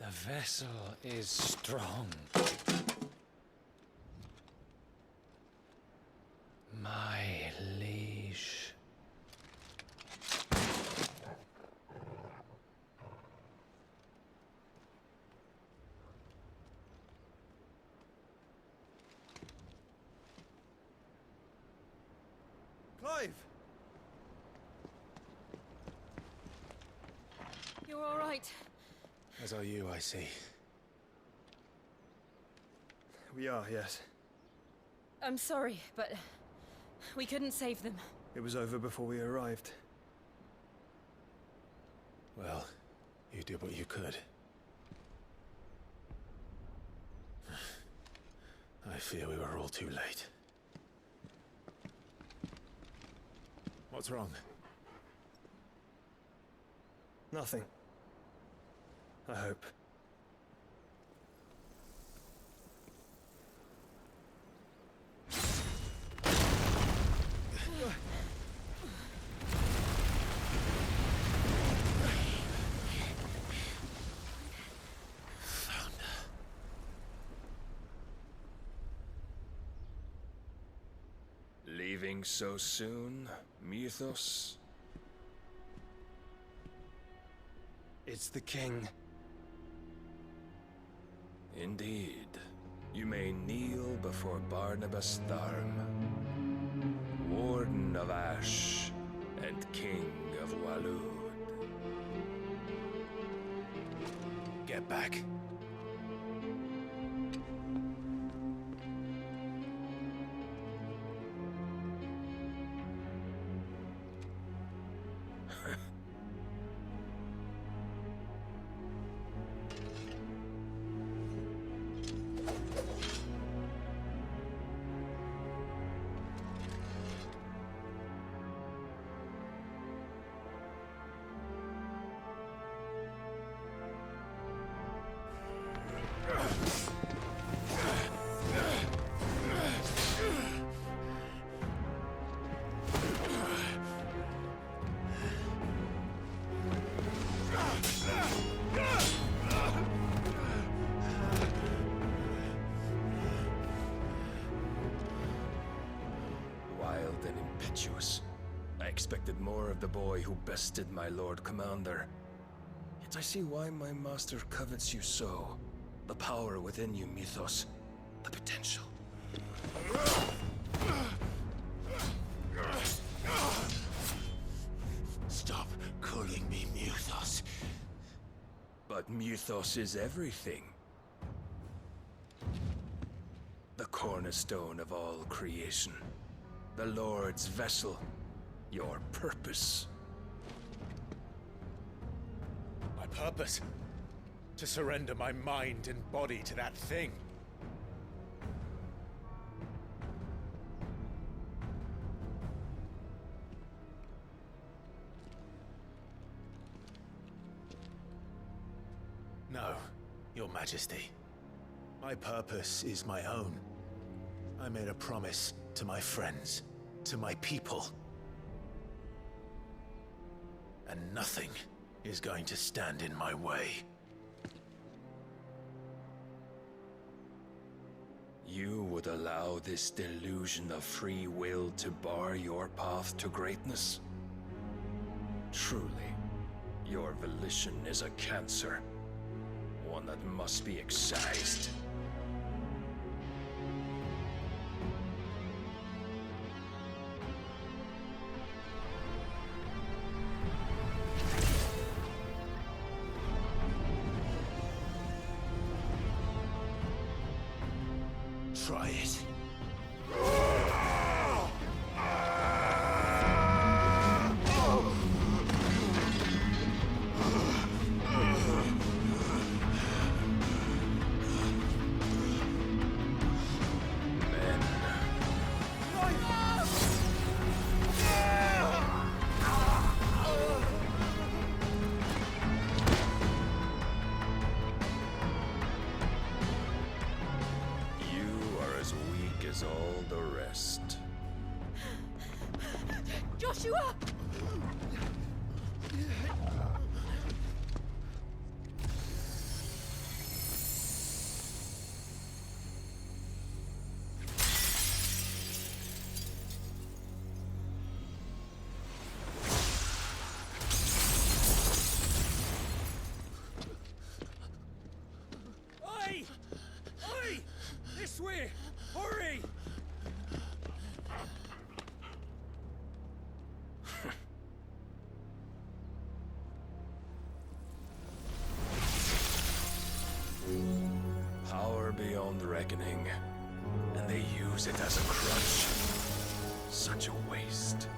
The vessel is strong. My liege. Clive! You're all right. As are you, I see. We are, yes. I'm sorry, but we couldn't save them. It was over before we arrived. Well, you did what you could. I fear we were all too late. What's wrong? Nothing. I hope. Leaving so soon, Mythos? It's the king. Indeed. You may kneel before Barnabas Tharm, Warden of Ash and King of Waloed. Get back. Wild and impetuous. I expected more of the boy who bested my Lord Commander. Yet I see why my master covets you so. The power within you, Mythos. The potential. Stop calling me Mythos. But Mythos is everything. The cornerstone of all creation. The Lord's vessel. Your purpose. My purpose? To surrender my mind and body to that thing. No, Your Majesty. My purpose is my own. I made a promise to my friends, to my people. And nothing is going to stand in my way. You would allow this delusion of free will to bar your path to greatness? Truly, your volition is a cancer. One that must be excised. Try it. As all the rest. Joshua! own reckoning, and they use it as a crutch. Such a waste.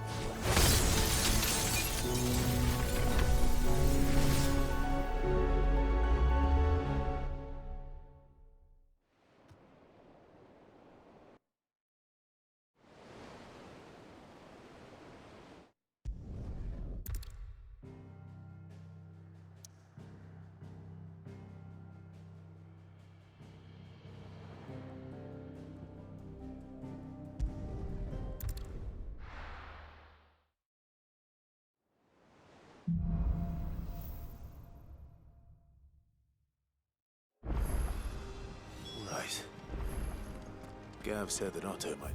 Right. Gav said that Otto might know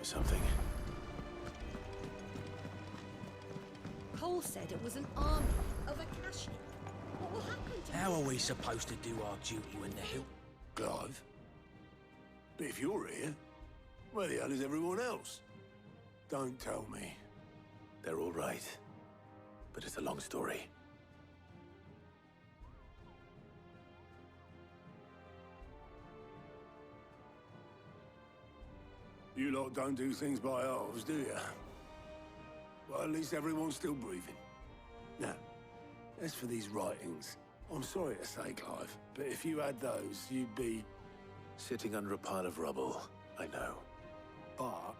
something. Cole said it was an army of Akashi. What will happen to How are we supposed to do our duty when the hill... Clive? But if you're here, where the hell is everyone else? Don't tell me. They're all right. But it's a long story. You lot don't do things by halves, do you? Well, at least everyone's still breathing. Now, as for these writings, I'm sorry to say, Clive, but if you had those, you'd be... Sitting under a pile of rubble, I know. But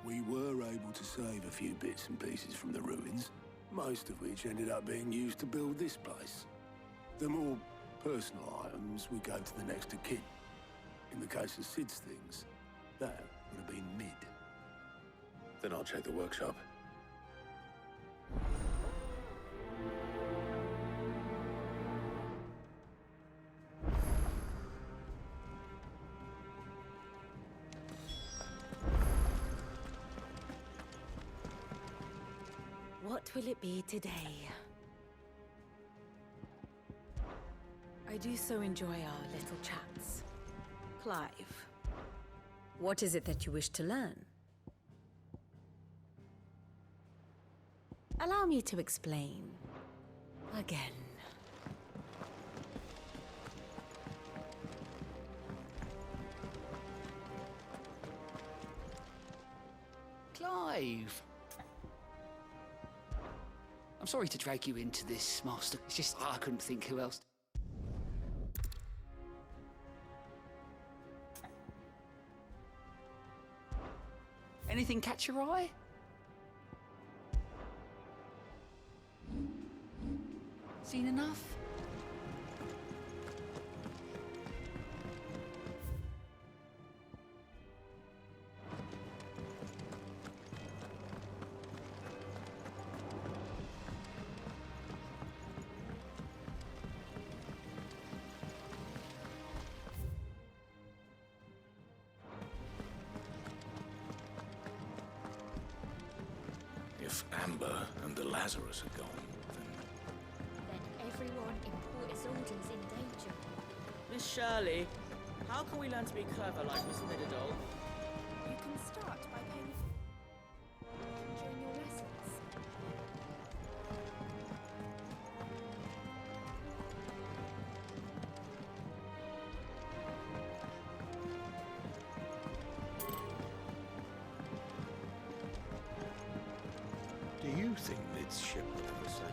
we were able to save a few bits and pieces from the ruins, most of which ended up being used to build this place. The more personal items we gave to the next of kin. In the case of Sid's things, that would have been mid. Then I'll check the workshop. What will it be today? I do so enjoy our little chats. Clive? What is it that you wish to learn? Allow me to explain. Again. Clive! I'm sorry to drag you into this, Master. It's just I couldn't think who else. Anything catch your eye? Seen enough? If Amber and the Lazarus are gone, Then everyone in Port Isolde's in danger. Miss Shirley, how can we learn to be clever like Miss Midadol? You can start by paying during your lessons. do you think Mid's ship will ever sail?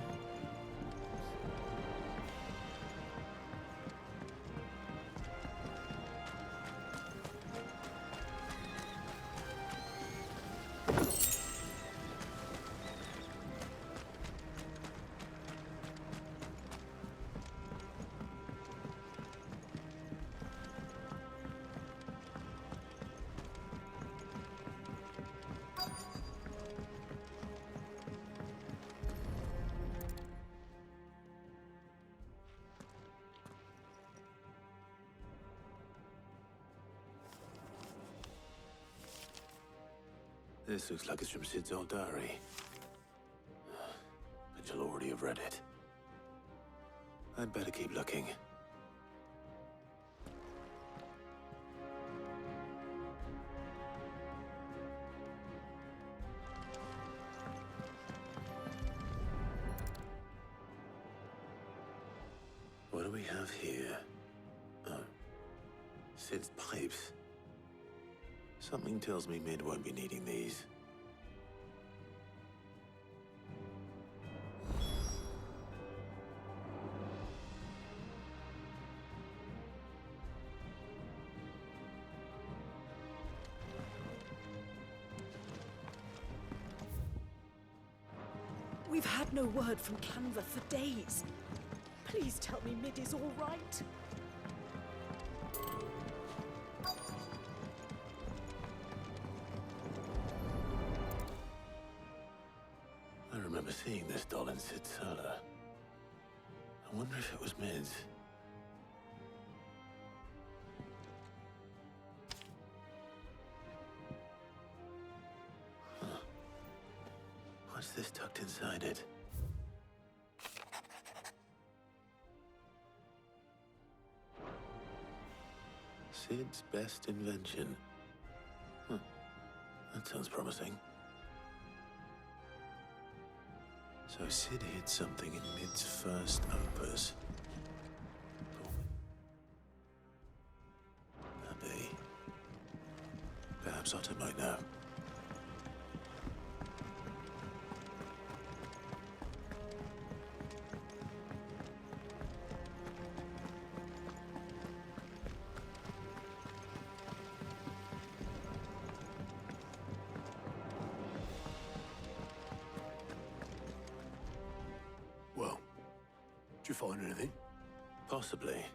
This looks like it's from Sid's old diary. But you'll already have read it. I'd better keep looking. What do we have here? Oh. Sid's pipes. Something tells me Mid won't be needing these. We've had no word from Canva for days. Please tell me Mid is all right. I remember seeing this doll in Sid's cellar. I wonder if it was Mid's. Huh. What's this tucked inside it? Sid's best invention. Huh. That sounds promising. So Sid hid something in Mid's first opus. Maybe. Perhaps Otto might know. Well, did you find anything? Possibly.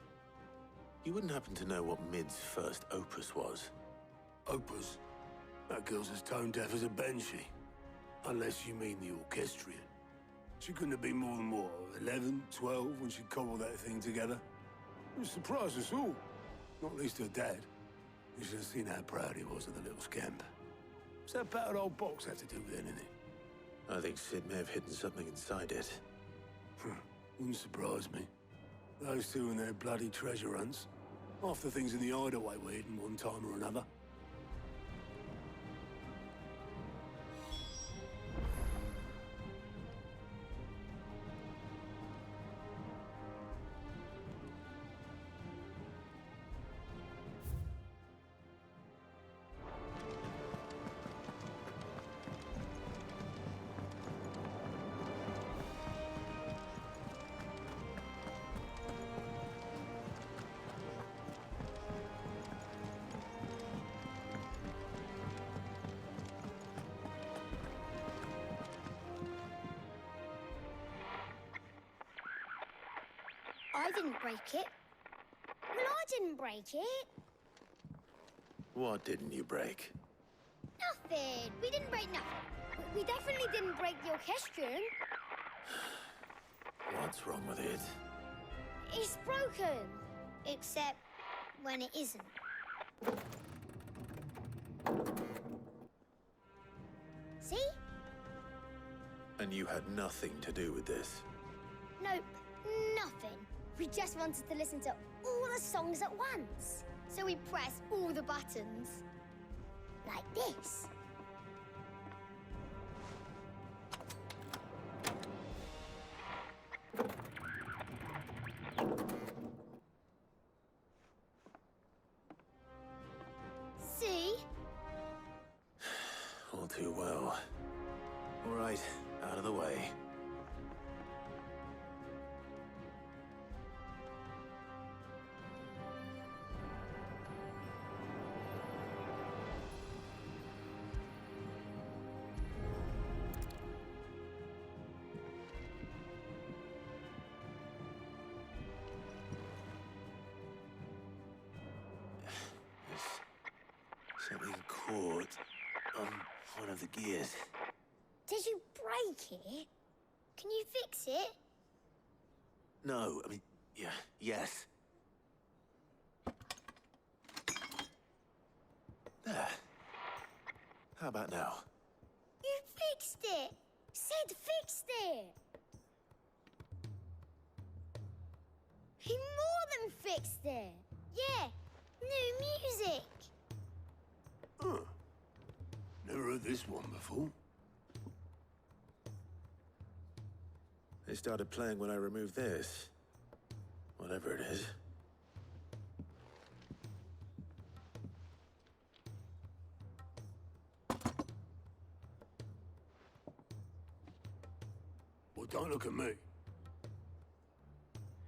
You wouldn't happen to know what Mid's first opus was? Opus? That girl's as tone deaf as a banshee. Unless you mean the orchestrion. She couldn't have been more than, what, 11, 12 when she cobbled that thing together? It surprised us all. Not least her dad. You should have seen how proud he was of the little scamp. What's that battered old box have to do with anything? I think Sid may have hidden something inside it. Wouldn't surprise me. Those two and their bloody treasure hunts. Half the things in the hideaway were hidden one time or another. I didn't break it. Well, I didn't break it. What didn't you break? Nothing. We didn't break nothing. We definitely didn't break the orchestrion. What's wrong with it? It's broken. Except when it isn't. See? And you had nothing to do with this? Nope, nothing. We just wanted to listen to all the songs at once. So we pressed all the buttons. Like this. See? All too well. All right, out of the way. Something caught on one of the gears. Did you break it? Can you fix it? No, I mean, yes. There. How about now? You fixed it! Sid fixed it! He more than fixed it! Yeah, new music! Huh. Never heard this one before. They started playing when I removed this. Whatever it is. Well, don't look at me.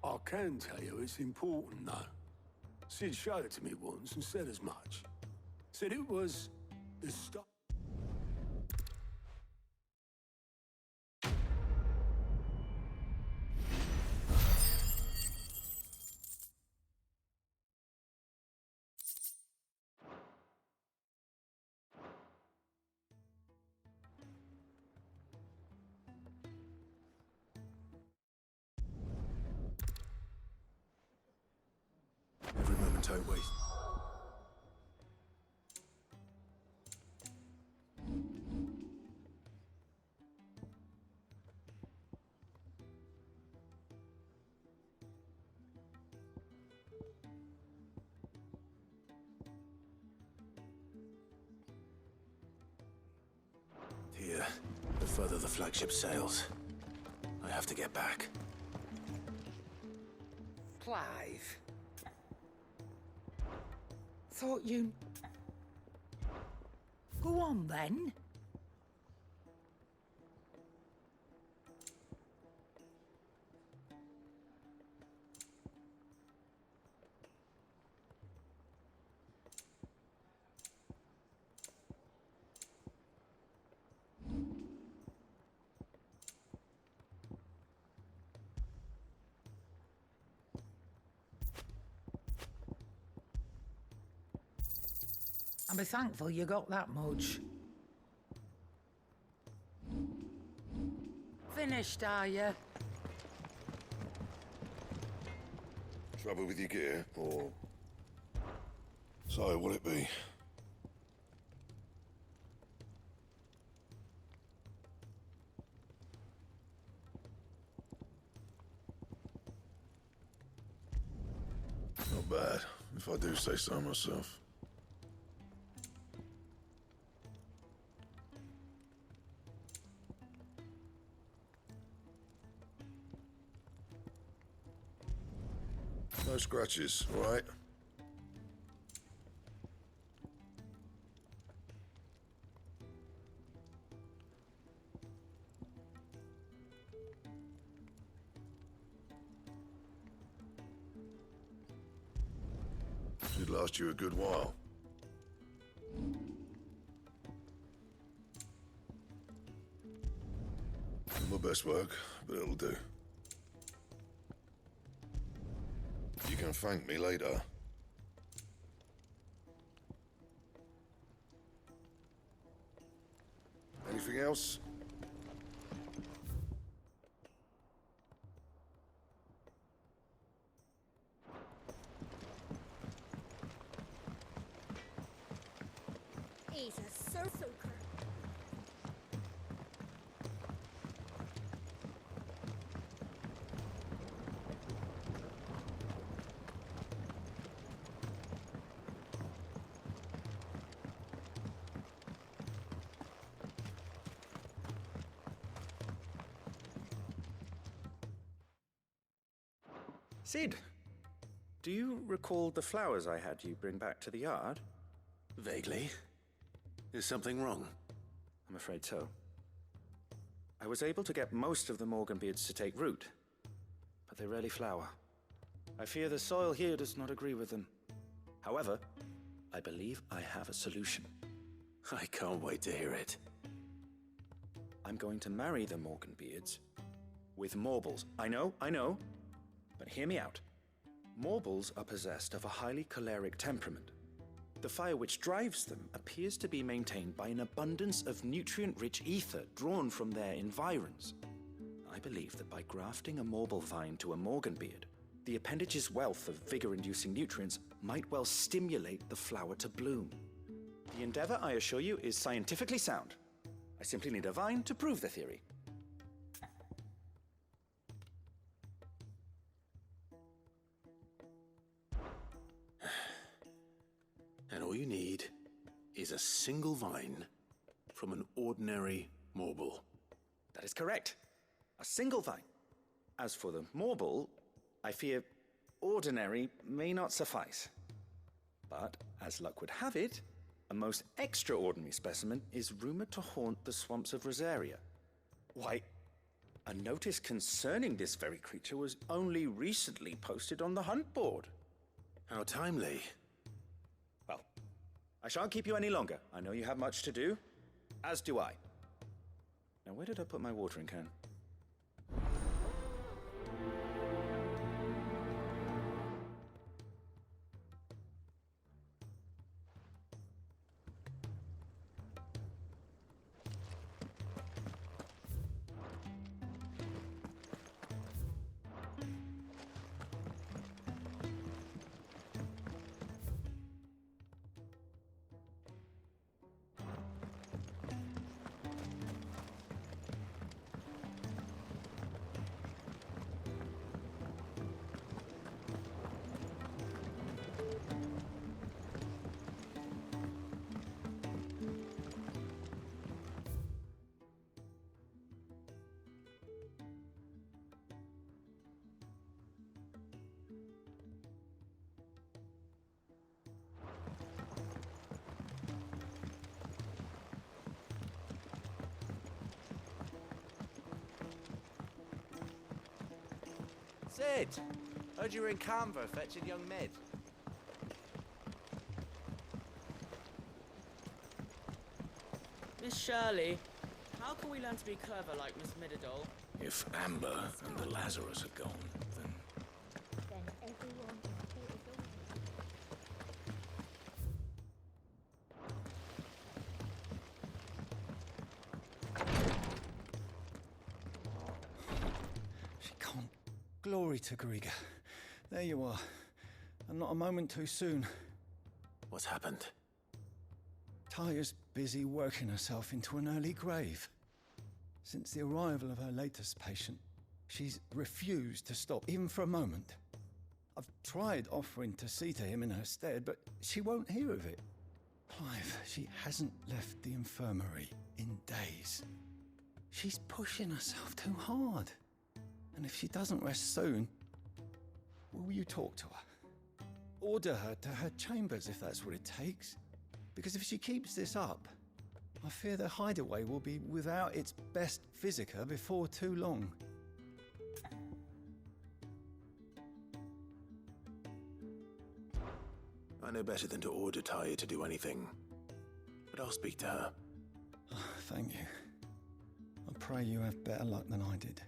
I can tell you it's important, though. Sid showed it to me once and said as much. Said it was the stuff. Every moment I waste. Here, the further the flagship sails, I have to get back. Clive. Thought you... Go on, then. I'll be thankful you got that much. Finished, are you? Trouble with your gear, or... So, will it be? Not bad, if I do say so myself. No scratches, all right? Should last you a good while. Not my best work, but it'll do. You can thank me later. Anything else? He's a surfer. Sid, do you recall the flowers I had you bring back to the yard? Vaguely. Is something wrong? I'm afraid so. I was able to get most of the Morganbeards to take root, but they rarely flower. I fear the soil here does not agree with them. However, I believe I have a solution. I can't wait to hear it. I'm going to marry the Morganbeards with Morbles. I know, but hear me out. Morbles are possessed of a highly choleric temperament. The fire which drives them appears to be maintained by an abundance of nutrient-rich ether drawn from their environs. I believe that by grafting a Morble vine to a Morganbeard, the appendage's wealth of vigor-inducing nutrients might well stimulate the flower to bloom. The endeavor, I assure you, is scientifically sound. I simply need a vine to prove the theory. And all you need is a single vine from an ordinary Morble. That is correct. A single vine. As for the Morble, I fear ordinary may not suffice. But, as luck would have it, a most extraordinary specimen is rumored to haunt the swamps of Rosaria. Why, a notice concerning this very creature was only recently posted on the hunt board. How timely. Well, I shan't keep you any longer. I know you have much to do, as do I. Now, where did I put my watering can? Sid! Heard you were in Canva fetching young Mid. Miss Shirley, how can we learn to be clever like Miss Midadol? If Amber and the Lazarus are gone, then... Then everyone She can't. Glory to Griga. There you are. And not a moment too soon. What's happened? Taya's busy working herself into an early grave. Since the arrival of her latest patient, she's refused to stop, even for a moment. I've tried offering to see to him in her stead, but she won't hear of it. Clive, she hasn't left the infirmary in days. She's pushing herself too hard. And if she doesn't rest soon, will you talk to her? Order her to her chambers if that's what it takes. Because if she keeps this up, I fear the hideaway will be without its best physica before too long. I know better than to order Taya to do anything, but I'll speak to her. Thank you. I pray you have better luck than I did.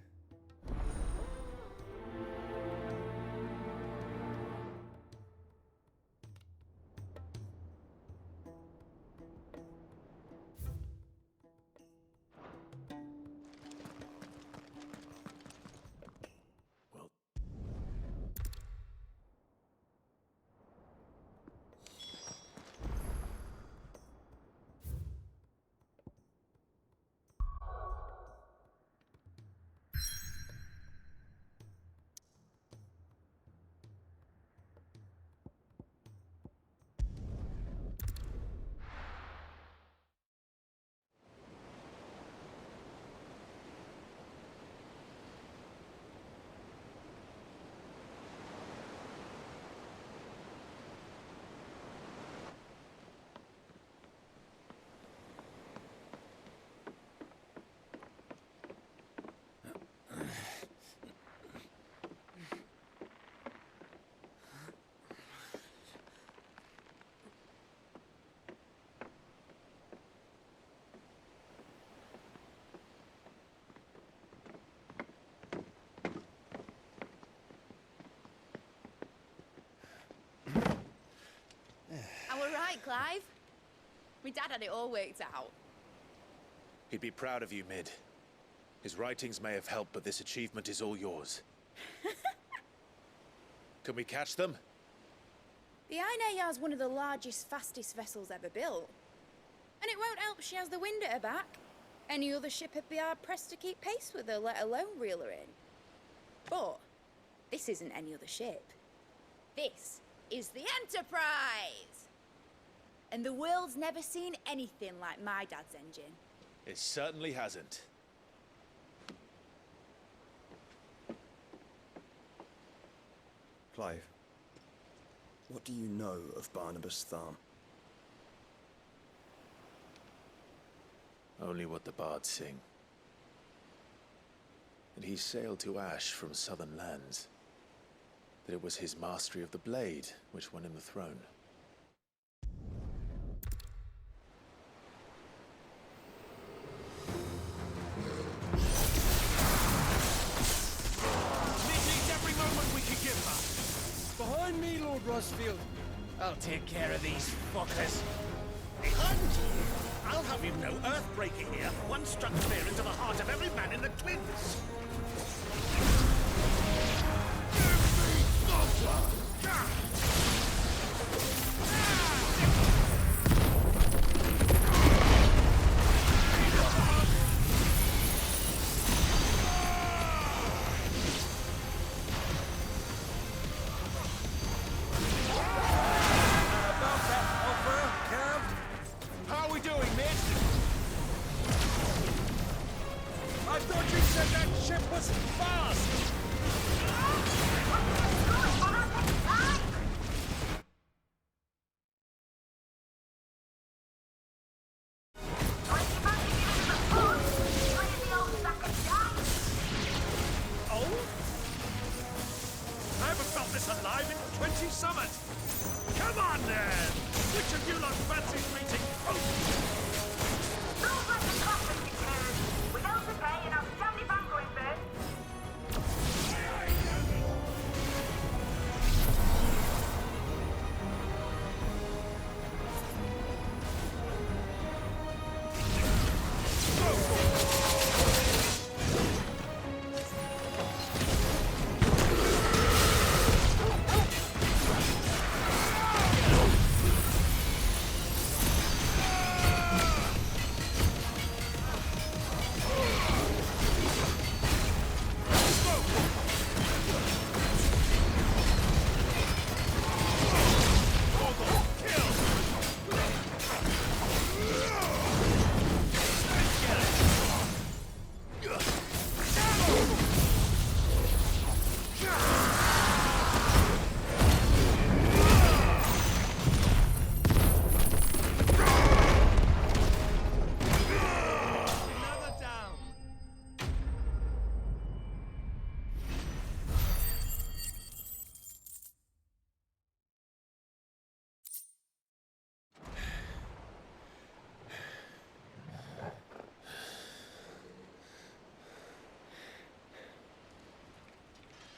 Right, Clive? My dad had it all worked out. He'd be proud of you, Mid. His writings may have helped, but this achievement is all yours. Can we catch them? The Ainea is one of the largest, fastest vessels ever built. And it won't help she has the wind at her back. Any other ship would be hard-pressed to keep pace with her, let alone reel her in. But this isn't any other ship. This is the Enterprise! And the world's never seen anything like my dad's engine. It certainly hasn't. Clive, what do you know of Barnabas Tharm? Only what the bards sing. That he sailed to Ash from southern lands. That it was his mastery of the blade which won him the throne. Every moment we can give her. Behind me, Lord Rosfield. I'll take care of these fuckers. Behind you? I'll have you know, earth-breaking here. One struck fear into the heart of every man in the Twins.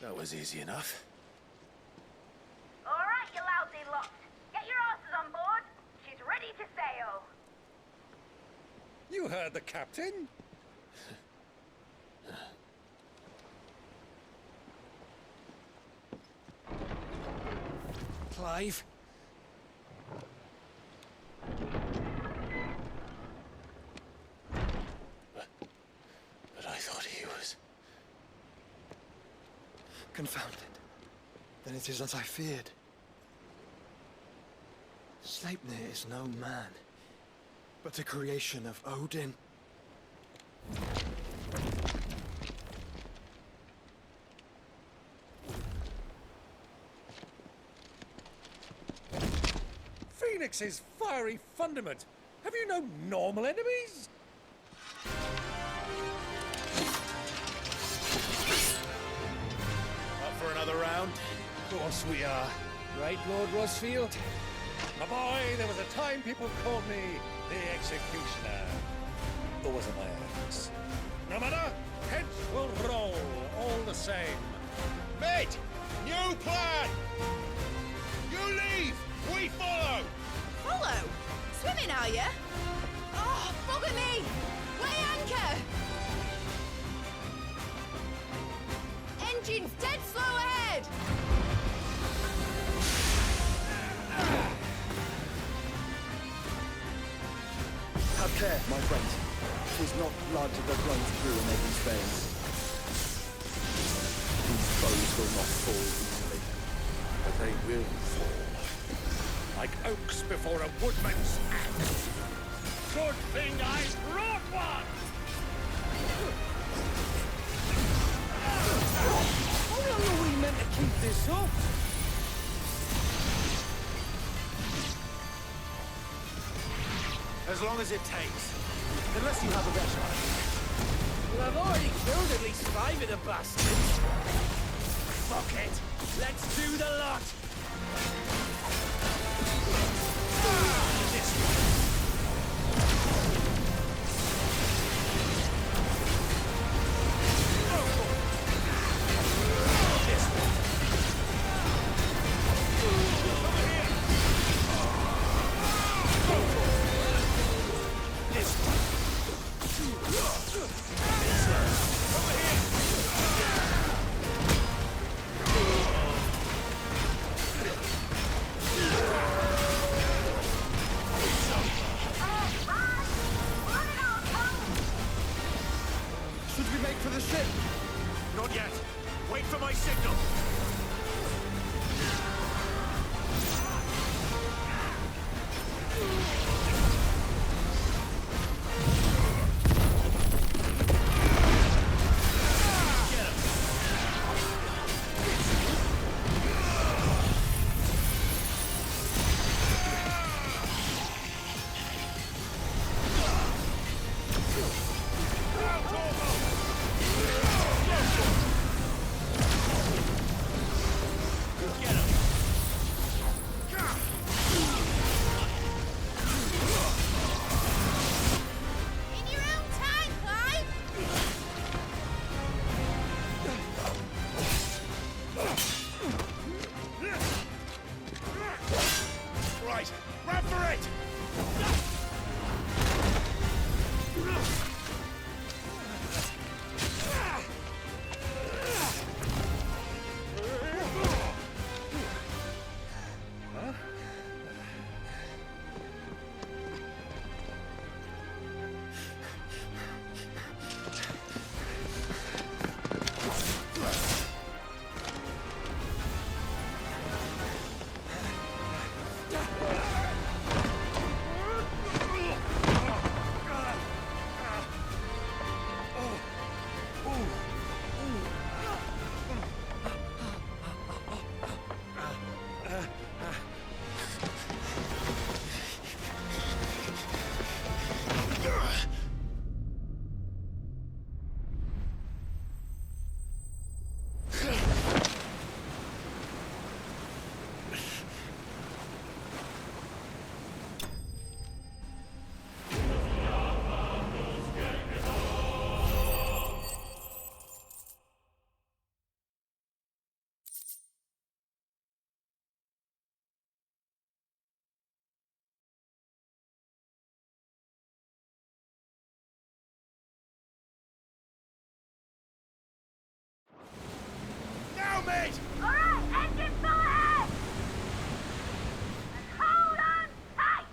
That was easy enough. All right, you lousy lot. Get your asses on board. She's ready to sail. You heard the captain. Clive. But I thought he was... Confounded. Then it is as I feared. Sleipnir is no man, but a creation of Odin. Phoenix's fiery fundament. Have you no normal enemies? For another round? Of course we are. Right, Lord Rosfield? My boy, there was a time people called me the Executioner. Or was it my axe? No matter, heads will roll all the same. Mate! New plan! You leave! We follow! Follow? Swimming, are you? Oh, bugger me! Weigh anchor! Engine's dead slow ahead! Have care, my friend. 'Tis not blood that runs through a maiden's veins. These foes will not fall easily, but they will fall. Like oaks before a woodman's axe. Good thing I brought one! How long are we meant to keep this up? As long as it takes. Unless you have a better idea. Well, I've already killed at least 5 of the bastards. Fuck it. Let's do the lot. This way. Mate! Alright, engine full ahead! And hold on tight!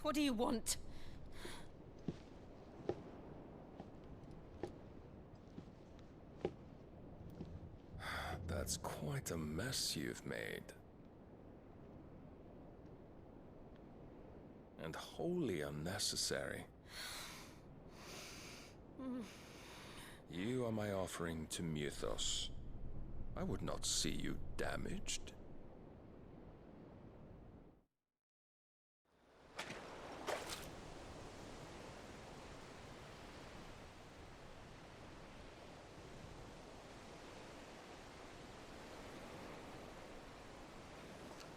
What do you want? That's quite a mess you've made. And wholly unnecessary. You are my offering to Mythos. I would not see you damaged.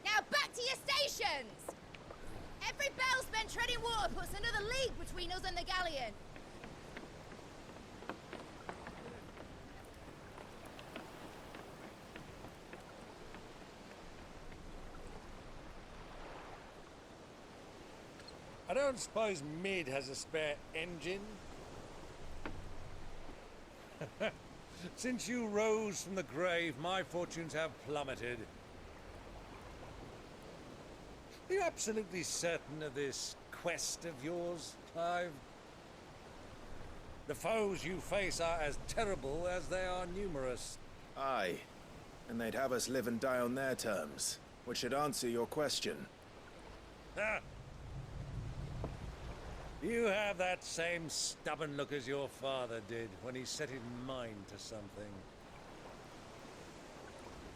Now back to your stations! Every bell spent treading water puts another league between us and the galleon. I don't suppose Mid has a spare engine? Since you rose from the grave, my fortunes have plummeted. Are you absolutely certain of this quest of yours, Clive? The foes you face are as terrible as they are numerous. Aye, and they'd have us live and die on their terms, which should answer your question. Ah. You have that same stubborn look as your father did when he set his mind to something.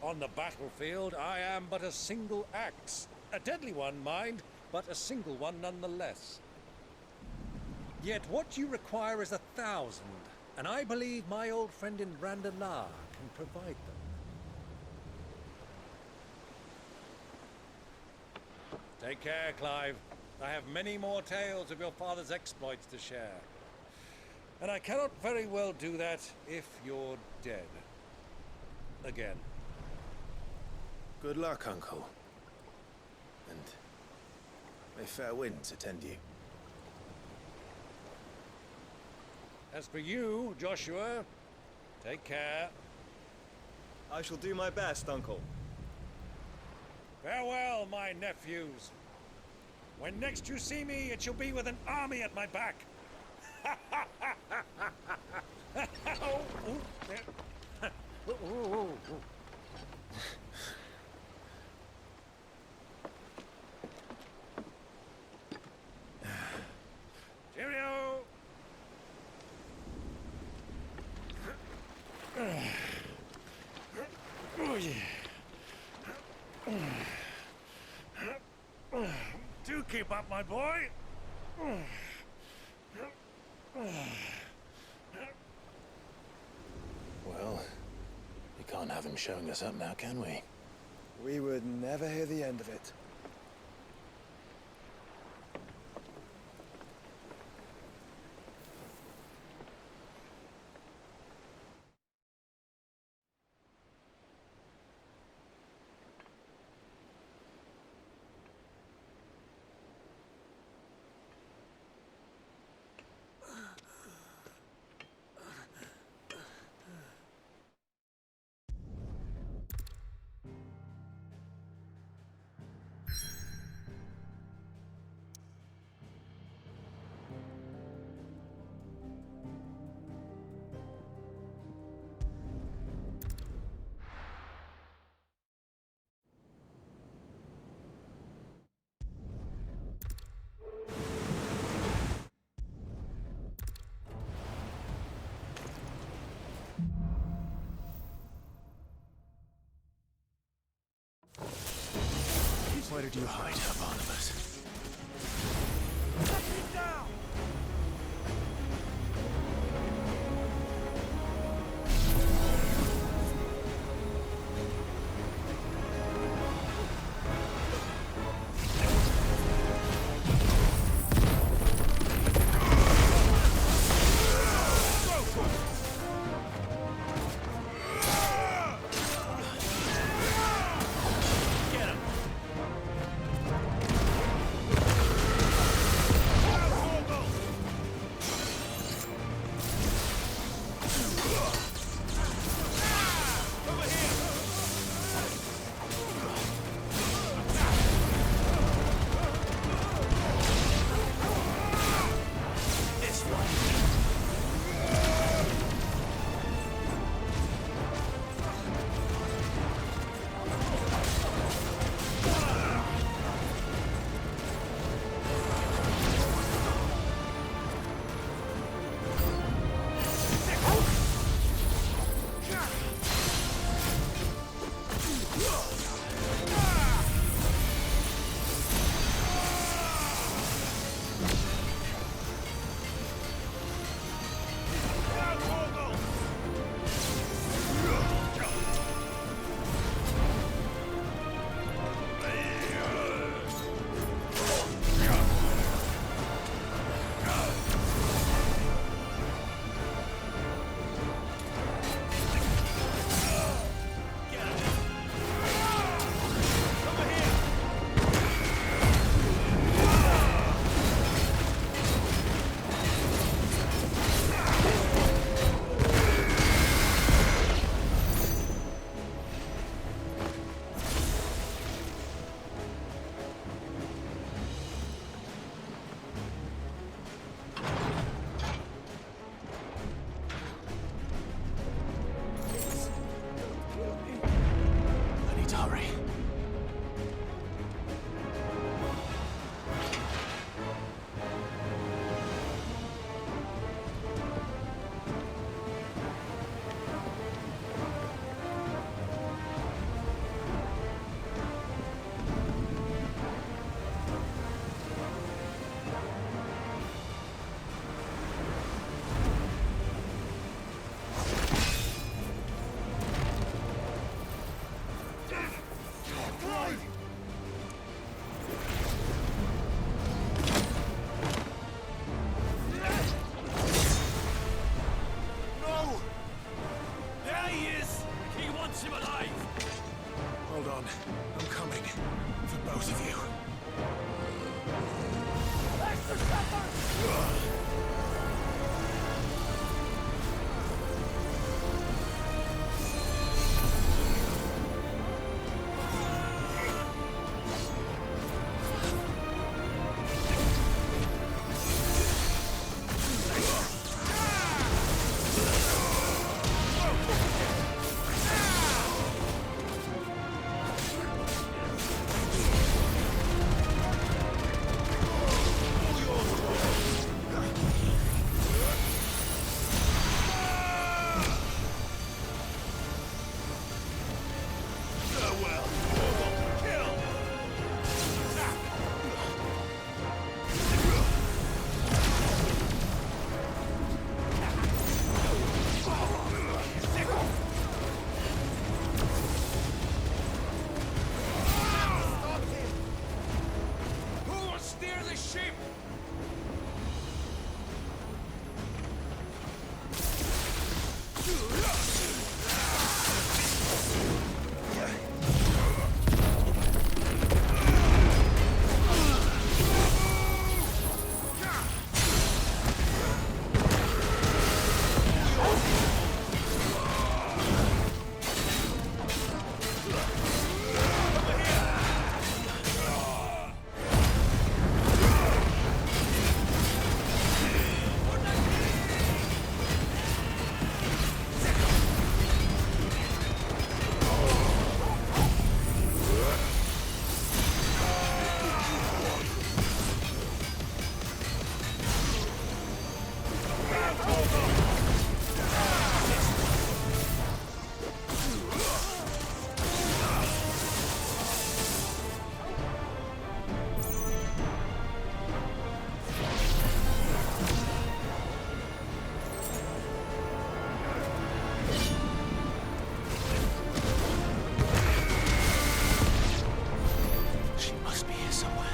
On the battlefield, I am but a single axe. A deadly one, mind, but a single one nonetheless. Yet what you require is 1,000, and I believe my old friend in Randalar can provide them. Take care, Clive. I have many more tales of your father's exploits to share. And I cannot very well do that if you're dead. Again. Good luck, Uncle. And may fair winds attend you. As for you, Joshua, take care. I shall do my best, Uncle. Farewell, my nephews. When next you see me, it shall be with an army at my back. Cheerio! Oh, yeah. Do keep up, my boy. Well, we can't have him showing us up now, can we? We would never hear the end of it. Where did you hide her, Barnabas? Down! ship! She must be here somewhere.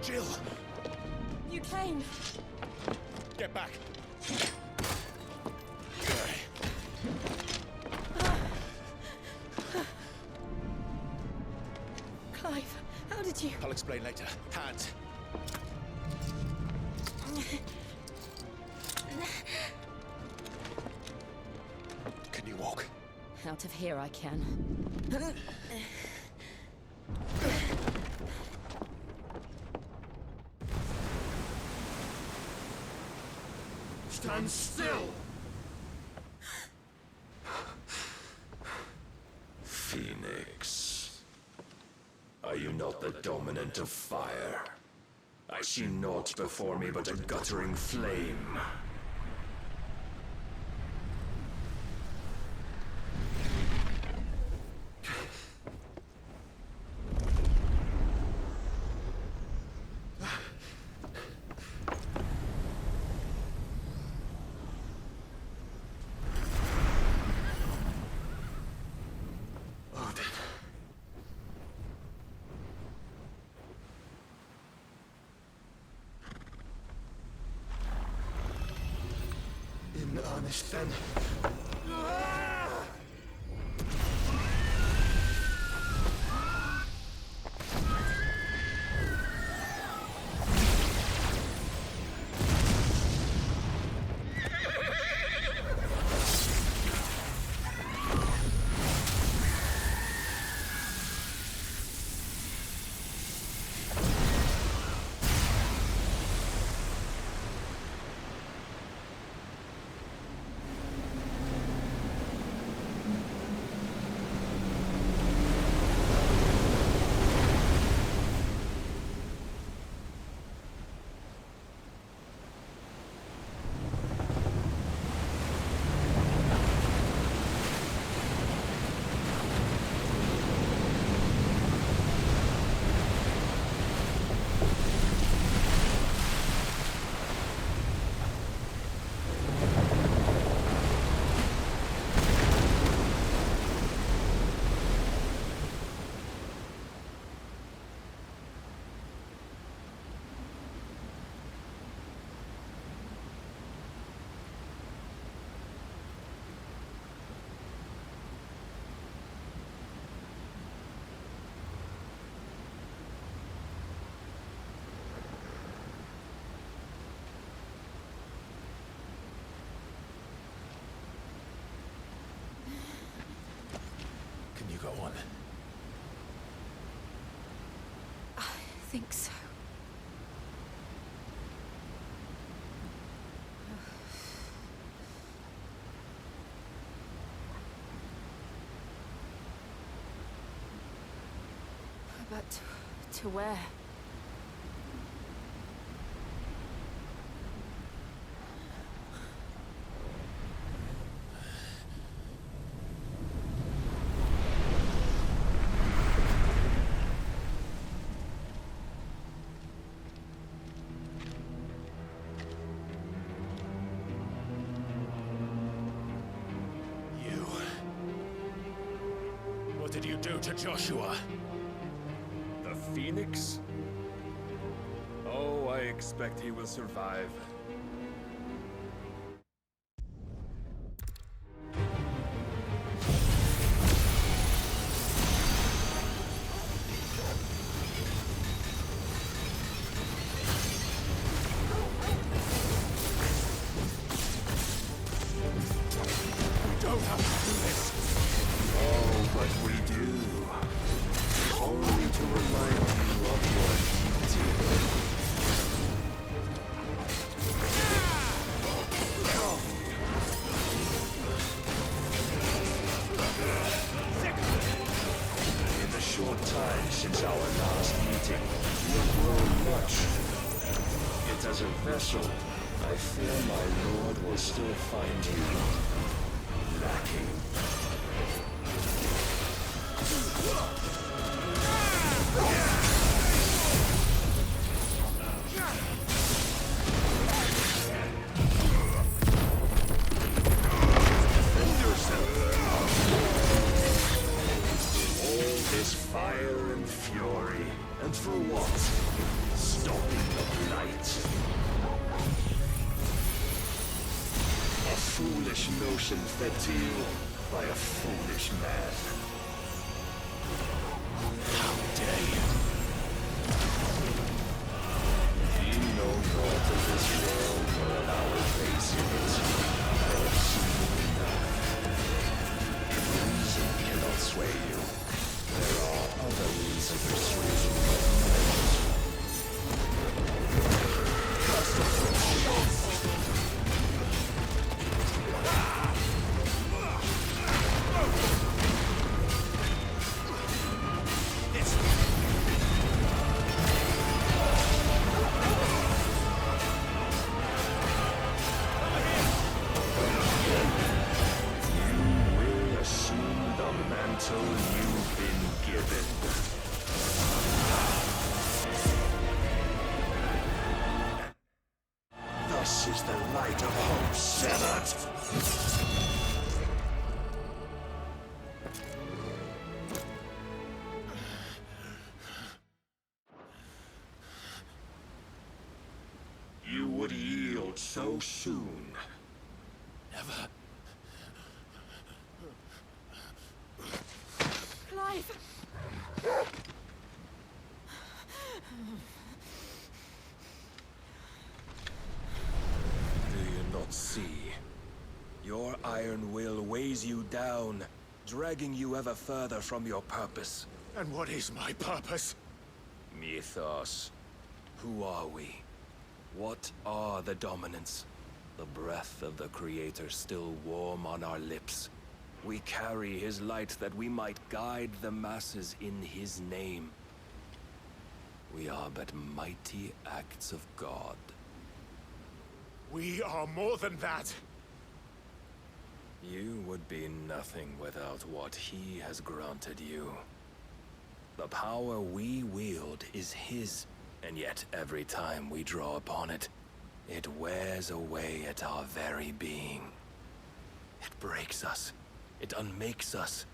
Jill! You came. Get back! Clive, how did you... I'll explain later. Hands! Can you walk? Out of here I can. Stand still! Phoenix. Are you not the dominant of fire? I see naught before me but a guttering flame. In earnest, then. think so. But to where? What did you do to Joshua? The Phoenix? Oh, I expect he will survive. We don't have to do this. Oh, but we do. Only to remind you of your duty. In the short time since our last meeting, you have grown much. Yet as a vessel, I fear my lord will still find you lacking. All this fire and fury, and for what? Stopping the blight. A foolish notion fed to you by a foolish man. How dare you? You know naught of this world or of our place in it. I have seen enough. Reason cannot sway you. There are other means of persuasion but you've been given. Thus is the light of hope severed. You would yield so soon. Never. Clive! Do you not see? Your iron will weighs you down, dragging you ever further from your purpose. And what is my purpose? Mythos. Who are we? What are the dominants? The breath of the Creator still warm on our lips. We carry his light that we might guide the masses in his name. We are but mighty acts of God. We are more than that. You would be nothing without what he has granted you. The power we wield is his, and yet every time we draw upon it, it wears away at our very being. It breaks us. It unmakes us,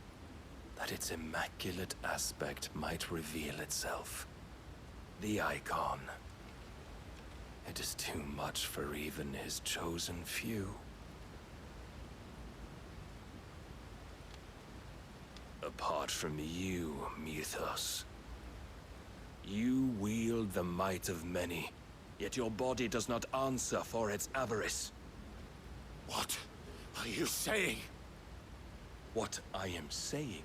that its immaculate aspect might reveal itself. The icon. It is too much for even his chosen few. Apart from you, Mythos, you wield the might of many, yet your body does not answer for its avarice. What are you saying? What I am saying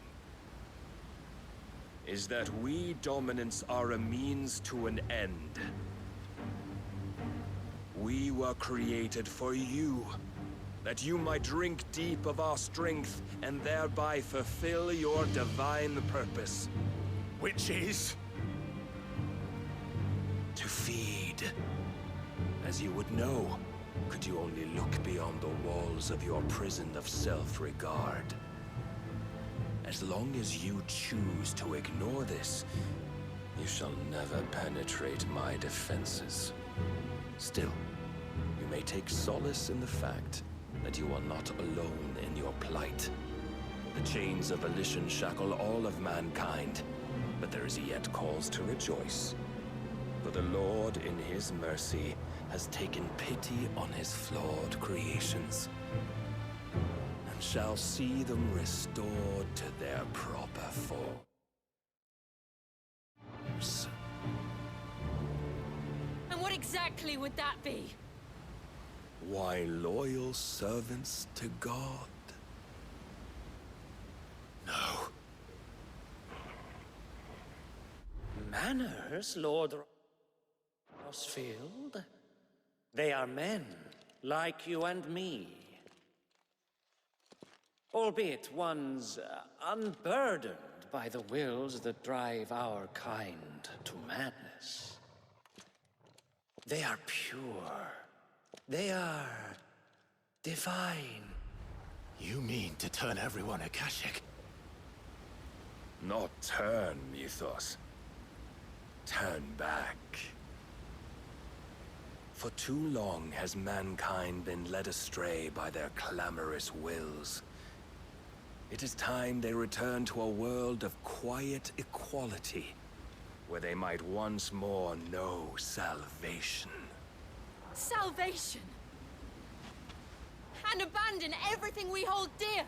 is that we dominants are a means to an end. We were created for you, that you might drink deep of our strength and thereby fulfill your divine purpose. Which is? To feed. As you would know, could you only look beyond the walls of your prison of self-regard. As long as you choose to ignore this, you shall never penetrate my defenses. Still, you may take solace in the fact that you are not alone in your plight. The chains of volition shackle all of mankind, but there is yet cause to rejoice. For the Lord, in his mercy, has taken pity on his flawed creations, and shall see them restored to their proper forms. And what exactly would that be? Why, loyal servants to God. No. Manners, Lord Rosfield? They are men, like you and me. Albeit ones unburdened by the wills that drive our kind to madness. They are pure. They are divine. You mean to turn everyone Akashic? Not turn, Mythos. Turn back. For too long has mankind been led astray by their clamorous wills. It is time they return to a world of quiet equality, where they might once more know salvation. Salvation? And abandon everything we hold dear?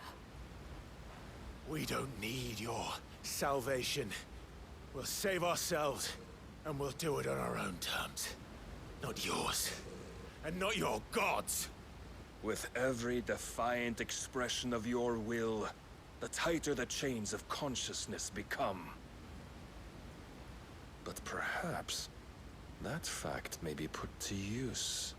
We don't need your salvation. We'll save ourselves, and we'll do it on our own terms. Not yours. And not your gods. With every defiant expression of your will, the tighter the chains of consciousness become. But perhaps that fact may be put to use.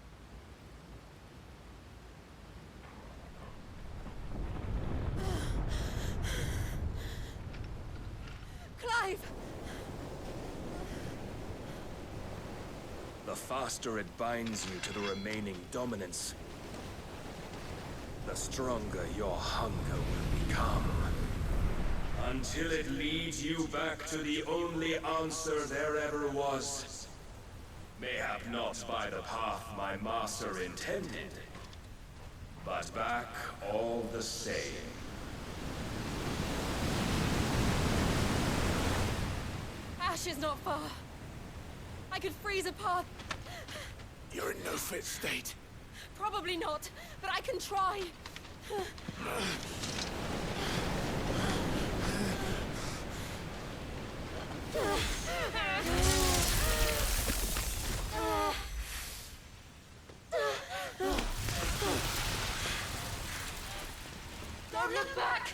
Clive! The faster it binds you to the remaining dominance, the stronger your hunger will become. Until it leads you back to the only answer there ever was. Mayhap not by the path my master intended, but back all the same. Ash is not far. I could freeze a path. You're in no fit state. Probably not, but I can try. Don't look back!